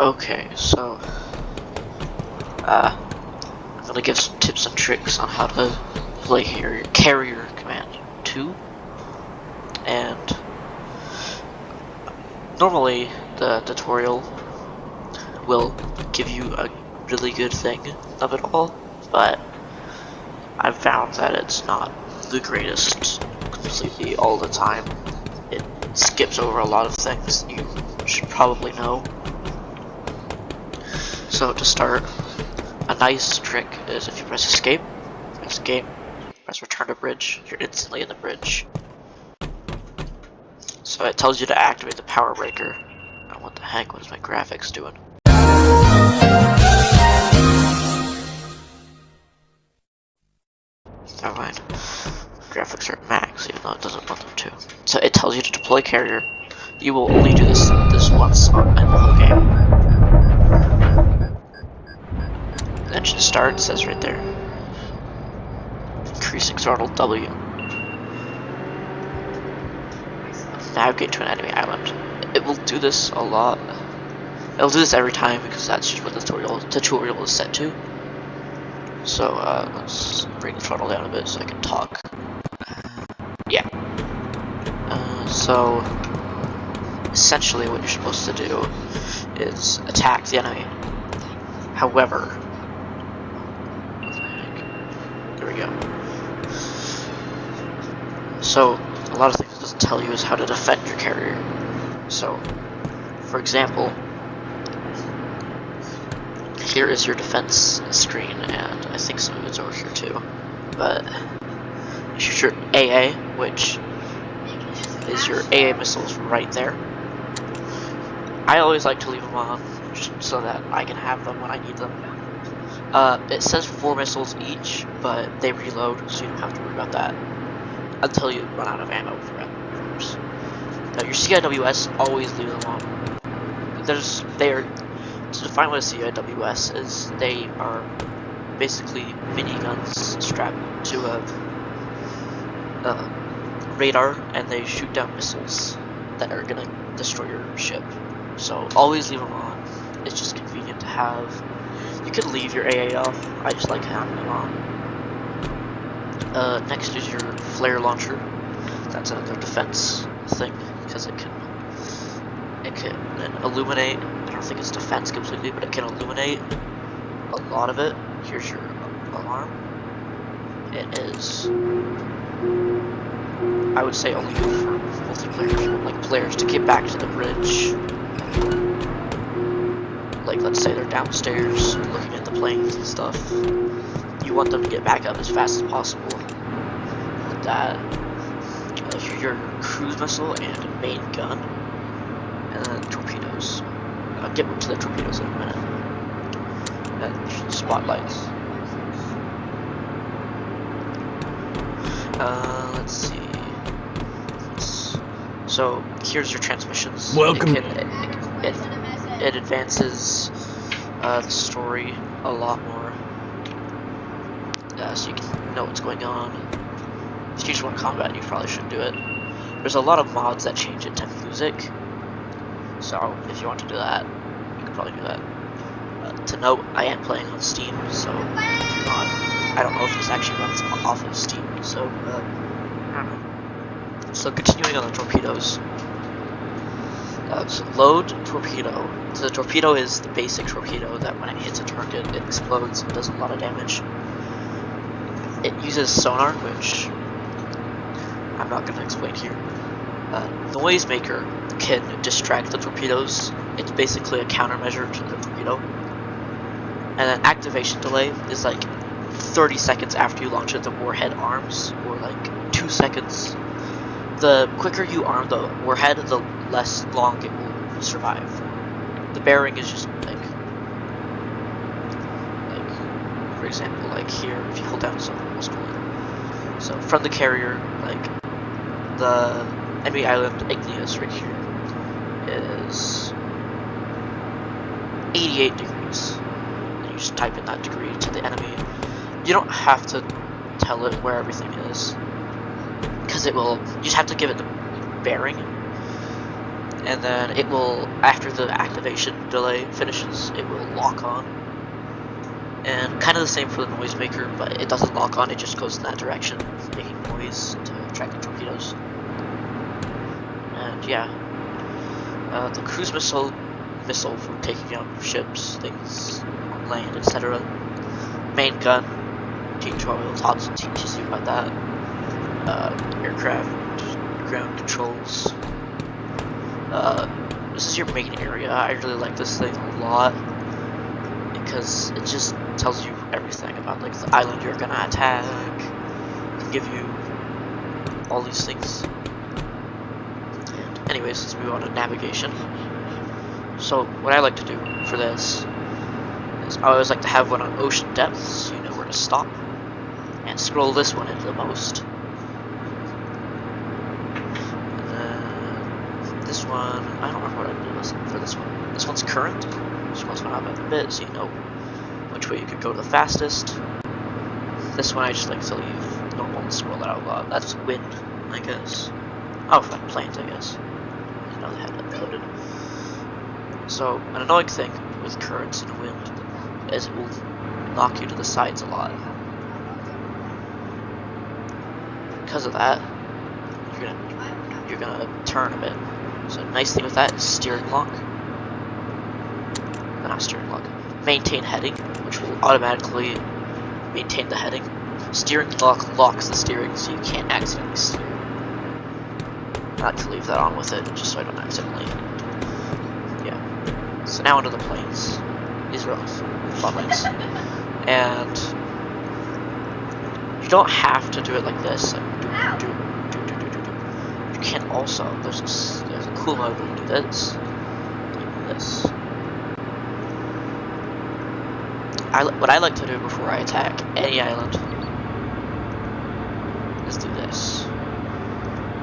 Okay, so I'm gonna give some tips and tricks on how to play Carrier Command 2, and normally the tutorial will give you a really good thing of it all, but I've found that it's not the greatest completely all the time. It skips over a lot of things you should probably know. So to start, a nice trick is if you press escape, press return to bridge, you're instantly in the bridge. So it tells you to activate the power breaker. Oh, what the heck, what is my graphics doing? Never mind. Graphics are at max, even though it doesn't want them to. So it tells you to deploy carrier. You will only do this once in the whole game. Engine start says right there. Increasing throttle W. Navigate to an enemy island. It will do this a lot. It'll do this every time because that's just what the tutorial is set to. So let's bring the throttle down a bit so I can talk. Yeah. So essentially what you're supposed to do is attack the enemy. However, what the heck? There we go. So a lot of things it doesn't tell you is how to defend your carrier. So, for example, here is your defense screen, and I think some of it's over here too. But you shoot your AA, which is your AA missiles right there. I always like to leave them on, just so that I can have them when I need them. It says 4 missiles each, but they reload, so you don't have to worry about that until you run out of ammo for it, of course. Now your CIWS, always leave them on. To define what a CIWS is, they are basically miniguns strapped to a radar, and they shoot down missiles that are gonna destroy your ship. So always leave them on. It's just convenient to have. You can leave your AA off. I just like having them on. Next is your flare launcher. That's another defense thing because it can illuminate. I don't think it's defense completely, but it can illuminate a lot of it. Here's your alarm. It is, I would say, only good for multiplayer, like players to get back to the bridge. Like, let's say they're downstairs looking at the planes and stuff. You want them to get back up as fast as possible. With that, your cruise missile and main gun, and then torpedoes. I'll get to the torpedoes in a minute. And spotlights. Let's see. So here's your transmissions. Welcome. It advances the story a lot more, so you can know what's going on. If you just want combat, you probably shouldn't do it. There's a lot of mods that change it to music, so if you want to do that, you can probably do that. To note, I am playing on Steam, so if you're not, I don't know if this actually runs off of Steam, so I don't know. So continuing on the torpedoes. So load torpedo. So the torpedo is the basic torpedo that when it hits a target, it explodes and does a lot of damage. It uses sonar, which I'm not going to explain here. Noisemaker can distract the torpedoes. It's basically a countermeasure to the torpedo. And then activation delay is like 30 seconds after you launch it. The warhead arms, or like 2 seconds. The quicker you arm the warhead, the less long it will survive. The bearing is just like for example, like here, if you hold down something, what's going on. So from the carrier, like the enemy island Igneous right here is 88 degrees. And you just type in that degree to the enemy. You don't have to tell it where everything is, because it will. You just have to give it the bearing, and then it will, after the activation delay finishes, it will lock on. And kind of the same for the noisemaker, but it doesn't lock on, it just goes in that direction, making noise to attract the torpedoes. And yeah, the cruise missile for taking out ships, things on land, etc. Main gun, tutorial teaches you about that. Aircraft, ground controls. This is your main area. I really like this thing a lot because it just tells you everything about like the island you're gonna attack. It can give you all these things. And anyways, let's move on to navigation. So what I like to do for this is I always like to have one on ocean depth, so you know where to stop, and scroll this one into the most. And then this one, I don't remember what I do for this one. This one's current. Scroll this one up a bit so you know which way you could go the fastest. This one I just like to leave normal and scroll it out a lot. That's wind, I guess. Oh, for planes, I guess. I didn't know they had that coded. So, an annoying thing with currents and wind is it will knock you to the sides a lot. Because of that, you're gonna turn a bit. So, a nice thing with that is steering lock. Not steering lock. Maintain heading, which will automatically maintain the heading. Steering lock locks the steering, so you can't accidentally steer. I like to leave that on with it, just so I don't accidentally. Yeah. So now onto the planes. These are all planes. And you don't have to do it like this. Like, you can also, there's a cool mode where you do this. Like this. What I like to do before I attack any island is do this.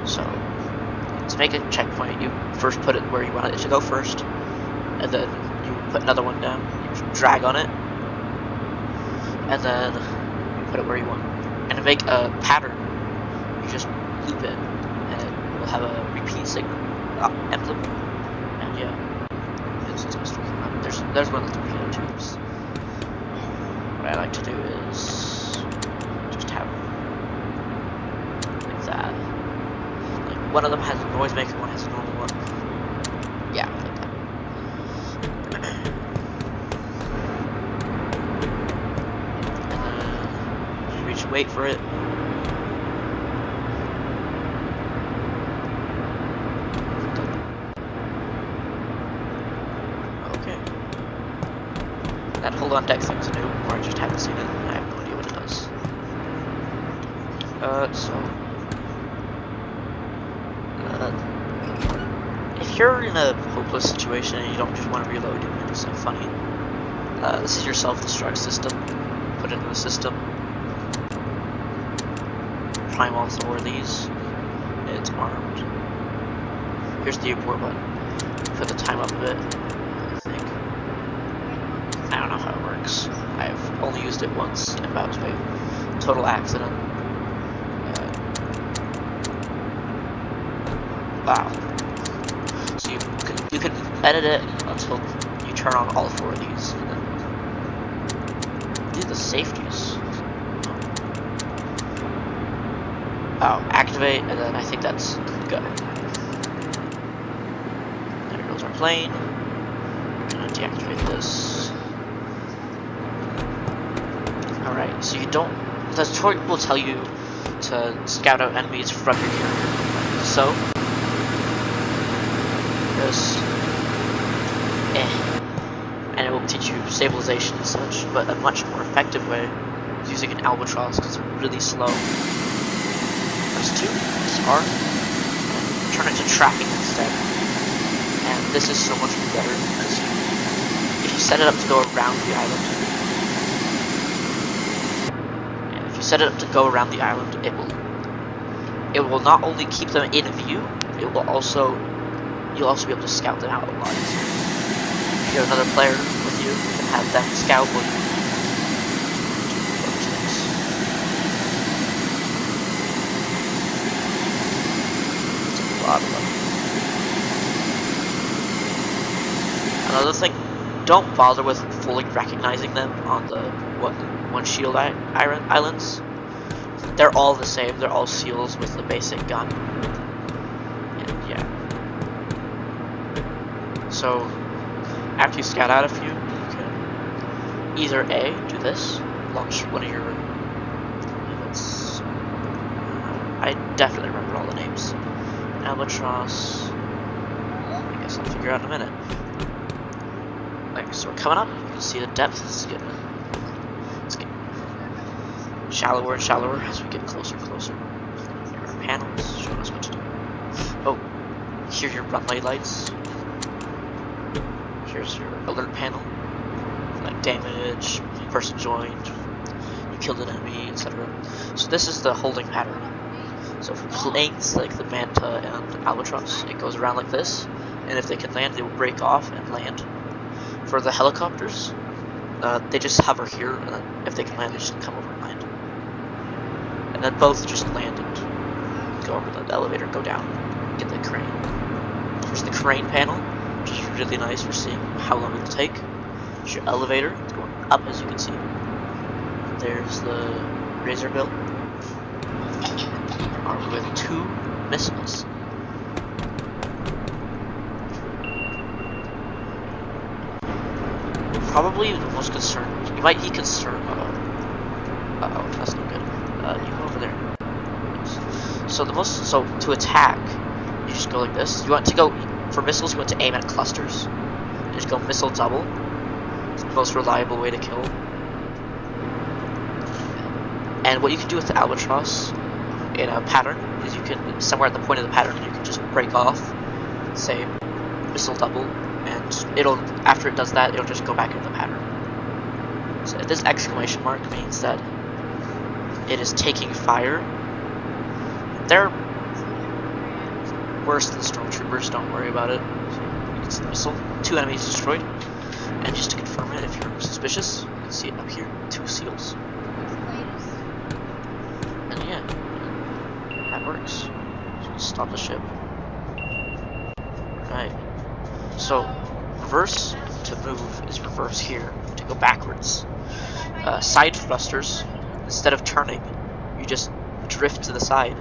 So, to make a checkpoint, you first put it where you want it to go first, and then you put another one down, you drag on it, and then you put it where you want. And to make a pattern, you just loop it, and it will have a repeat signal emblem. And yeah, there's one of the torpedo tubes. What I like to do is just have like that. Like one of them has a noisemaker, one has a normal one. Yeah, like that. And then you just wait for it. Okay. That hold on deck thing's new, or I just haven't seen it. I have no idea what it does. If you're in a hopeless situation and you don't just want to reload and do something funny, this is your self-destruct system. Put it in the system. Prime all four of these. It's armed. Here's the abort button. Put the time up a bit, I think. I don't know how it works. I've only used it once, and that was by total accident. Wow. So you can edit it until you turn on all four of these, and then these are the safeties. Oh, activate, and then I think that's go. There goes our plane. I'm gonna deactivate this. Alright, so you don't. The tutorial will tell you to scout out enemies from your character. So, this. And it will teach you stabilization and such, but a much more effective way is using an albatross because they're really slow. Press 2, press R, and turn it to tracking instead. And this is so much better because if you set it up to go around the island, set it up to go around the island, it will not only keep them in view, you'll also be able to scout them out a lot easier. If you have another player with you, you can have them scout while you do those things. It's a lot of them. Another thing, don't bother with fully recognizing them on the one shield islands. They're all the same. They're all seals with the basic gun. And yeah. So after you scout out a few, you can either A, do this, launch one of your units. I definitely remember all the names. Albatross. I guess I'll figure out in a minute. Okay, so we're coming up. You can see the depth. It's getting shallower and shallower as we get closer and closer. Here are panels showing us what to do. Oh, here's your runway lights. Here's your alert panel, like damage, person joined, you killed an enemy, etc. So this is the holding pattern. So for planes like the Manta and Albatross, it goes around like this, and if they can land, they will break off and land. For the helicopters, they just hover here, and then if they can land, they just come over and land. And then both just land and go over the elevator, go down, get the crane. Here's the crane panel, which is really nice for seeing how long it'll take. Here's your elevator, it's going up as you can see. There's the Razor Bill, armed with 2 missiles. Probably the most concerned, you might be concerned about, uh-oh, that's not good. You go over there. So to attack, you just go like this. You want to go, for missiles, you want to aim at clusters. You just go missile double. It's the most reliable way to kill. And what you can do with the Albatross in a pattern is you can, somewhere at the point of the pattern, you can just break off, say, missile double, and it'll, after it does that, it'll just go back into the pattern. So this exclamation mark means that it is taking fire. They're worse than stormtroopers, don't worry about it. So you can see the missile, 2 enemies destroyed. And just to confirm it, if you're suspicious, you can see it up here, 2 seals. And yeah, that works. Just stop the ship. Right. So, reverse to move is reverse here, to go backwards. Side thrusters, instead of turning, you just drift to the side.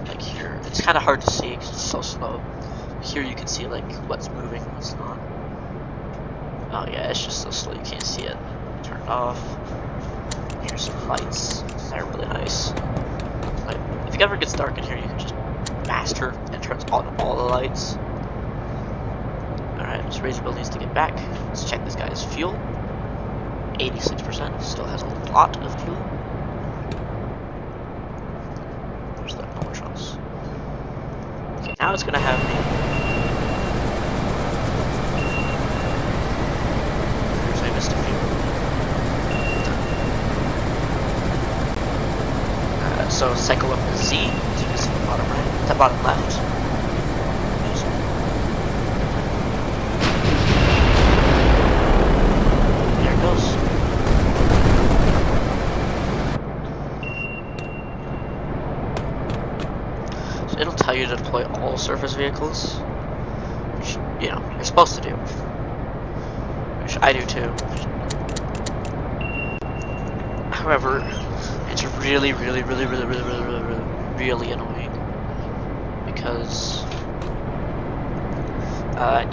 Like here. It's kind of hard to see because it's so slow. Here you can see like what's moving, what's not. Oh yeah, it's just so slow you can't see it. Turn it off. Here's some lights. They're really nice. Like, if it ever gets dark in here, you can just master and turn on all the lights. Alright, this Razor Bill needs to get back. Let's check this guy's fuel. 86%, still has a lot of fuel. There's that Albatross. Okay, now it's gonna have me. Here's I missed a few. So cycle up to Z, as you can see the bottom right, the bottom left. It'll tell you to deploy all surface vehicles, which, you know, you're supposed to do, which I do too. However, it's really annoying because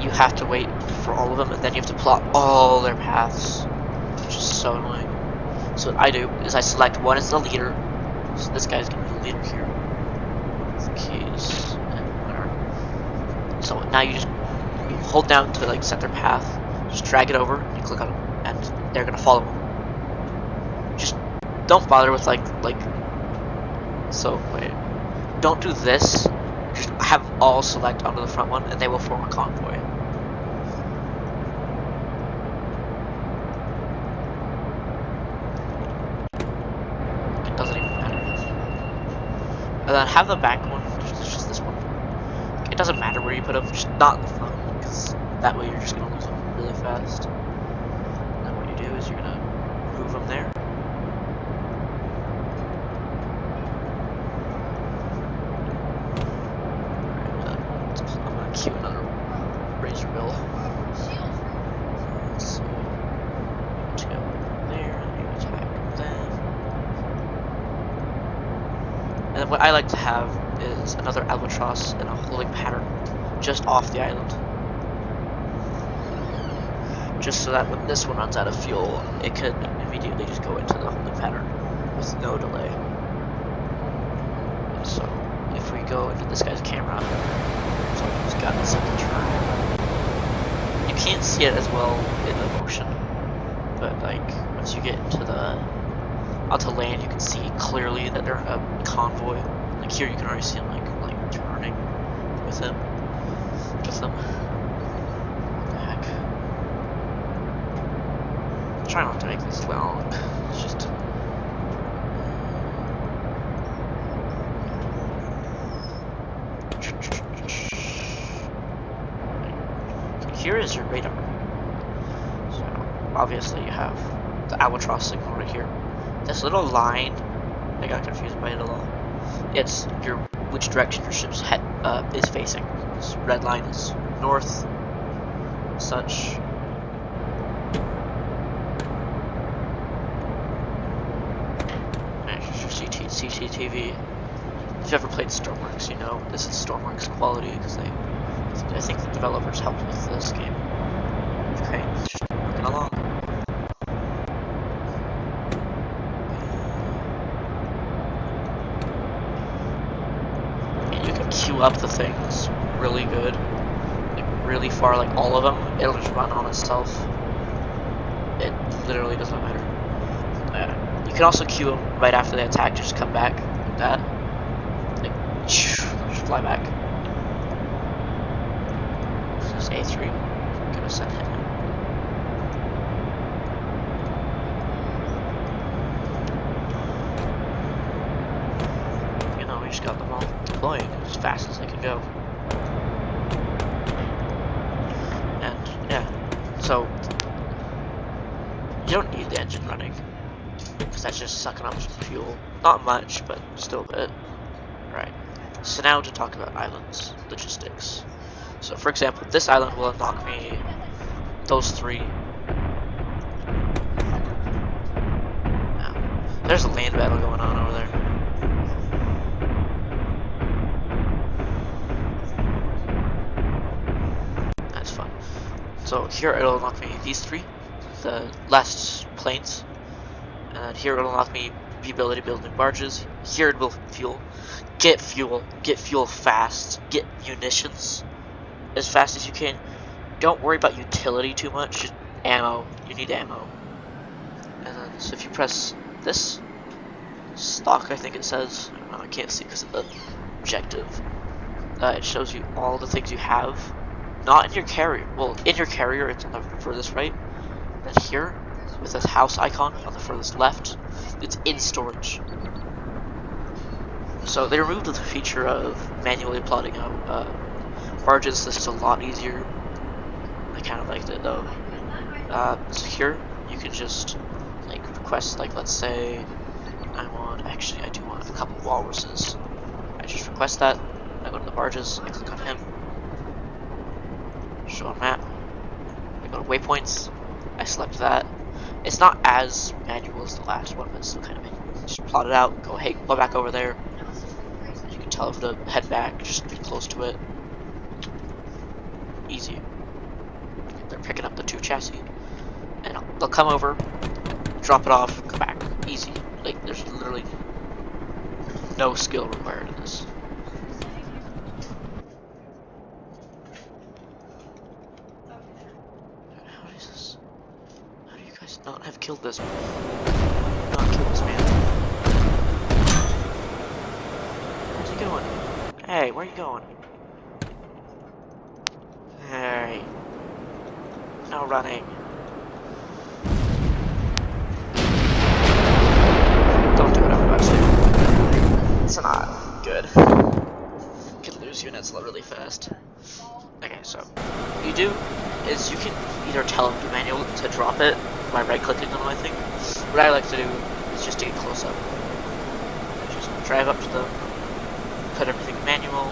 you have to wait for all of them, and then you have to plot all their paths, which is so annoying. So what I do is I select one as the leader, so this guy's gonna be the leader here. Keys and whatever. So now you just hold down to like set their path, just drag it over, you click on them, and they're gonna follow them. Just don't bother with so wait, don't do this. Just have all select onto the front one, and they will form a convoy. It doesn't even matter. And then have the back one, just this one. It doesn't matter where you put them, just not in the front, because that way you're just going to lose them really fast. And then what you do is you're going to move them there. Alright, I'm going to queue another Razor Bill. Let's see. Let's go there and maybe attack them. And then what I like to have is another Albatross in a holding pattern just off the island. Just so that when this one runs out of fuel, it could immediately just go into the holding pattern with no delay. So if we go into this guy's camera, so he's got the second turn. You can't see it as well in the motion, but like once you get into onto land, you can see clearly that they're in a convoy. Like here, you can already see them like turning with them. What the heck? I'm trying not to make this long. It's just. Here is your radar. So obviously you have the Albatross signal right here. This little line, I got confused by it a lot. It's which direction your ship's head is facing. This red line is north, such. And your CCTV. If you've ever played Stormworks, you know this is Stormworks quality because I think the developers helped with this game. Okay, it's just working along. And you can queue up the things really good, like really far, like all of them. It'll just run on itself. It literally doesn't matter. You can also queue them right after they attack. Just come back like that. Like, just fly back. This is A3. I'm gonna send him in. You know, we just got them all deploying as fast as they can go. And yeah, so you don't need the engine running because that's just sucking up some fuel. Not much, but still a bit. Right. So now to talk about islands logistics. So for example, this island will unlock me those three. Now, there's a land battle going on over there. That's fun. So here it'll unlock me these three, the last planes. And then here it'll unlock me the ability to build new barges. Here it will get fuel fast, get munitions as fast as you can. Don't worry about utility too much, just ammo. You need ammo. And then, so if you press this, stock I think it says, I can't see because of the objective, it shows you all the things you have. Not in your carrier, well in your carrier it's on the furthest right, and then here, with this house icon on the furthest left, it's in storage. So they removed the feature of manually plotting out barges. This is a lot easier. I kind of liked it though. So here you can just like request, like let's say I do want a couple of walruses. I just request that. I go to the barges. I click on him. Show on map. I go to waypoints. I select that. It's not as manual as the last one, but it's still kind of manual. Just plot it out. Go, hey, go back over there. You can tell them to head back. Just get close to it. Easy. They're picking up the 2 chassis, and they'll come over, drop it off, come back. Easy. Like there's literally no skill required in this. How do you guys not have killed this? Not kill this man. Where's he going? Hey, where are you going? Hey. No running. Don't do what I'm about to do. It's not good. You can lose units really fast. Okay, so what you do is you can either tell them to drop it by right-clicking them, I think. What I like to do is just to get close up. Just drive up to them, put everything manual,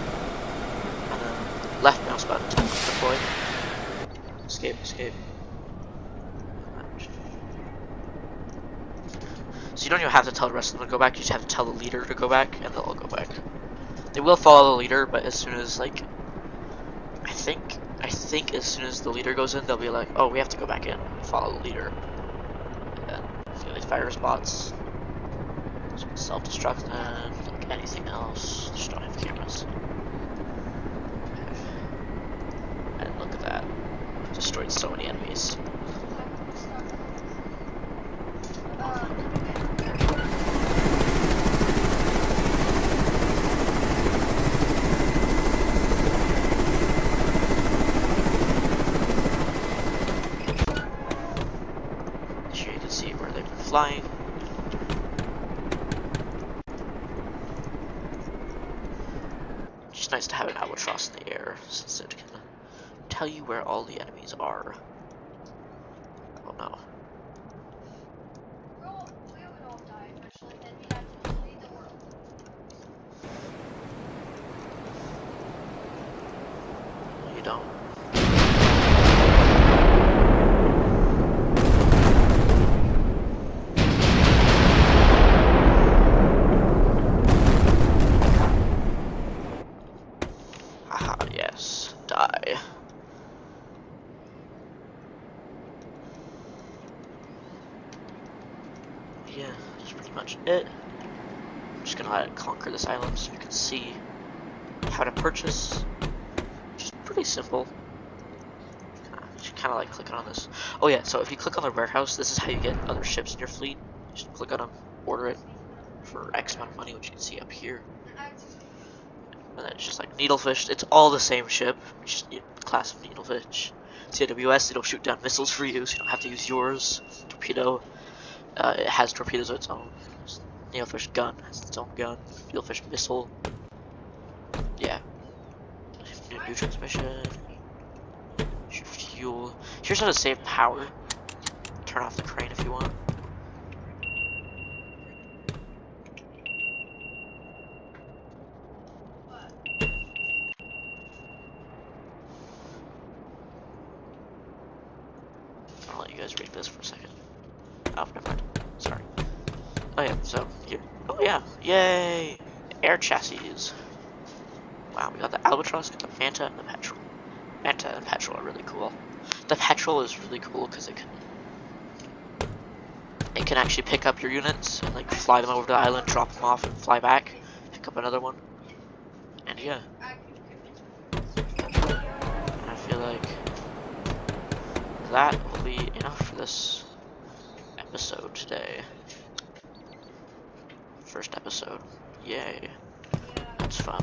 and then left mouse button to deploy. escape, escape. So you don't even have to tell the rest of them to go back, you just have to tell the leader to go back, and they'll all go back. They will follow the leader, but as soon as, like, I think as soon as the leader goes in, they'll be like, oh, we have to go back in and follow the leader. And then, these virus bots, self-destruct them, like anything else, just don't have cameras. And look at that, destroyed so many enemies. Here you can see where they've been flying. It's nice to have an albatross in the air since it can tell you where all the enemies are. Oh no. You don't. Haha, yes. Die. Yeah, that's pretty much it. I'm just gonna conquer this island so you can see how to purchase, which is pretty simple. Just kind of like clicking on this. Oh yeah, so if you click on the warehouse, this is how you get other ships in your fleet. Just click on them, order it for X amount of money, which you can see up here. And then it's just like needlefish. It's all the same ship, just class of needlefish. TWS, it'll shoot down missiles for you, so you don't have to use yours. Torpedo, it has torpedoes of its own. Needlefish gun has its own gun. Needlefish missile. Yeah. New transmission. Fuel. Here's how to save power. Turn off the crane if you want. I'll let you guys read this for a second. Oh, never mind. Sorry. Oh yeah, so here. Oh yeah, yay! Air chassis. Wow, we got the Albatross, got the Manta, and the Petrel. Manta and Petrel are really cool. The Petrel is really cool because it can actually pick up your units and like fly them over to the island, drop them off, and fly back, pick up another one. And yeah, and I feel like that will be enough for this episode today. First episode, yay! That's fun.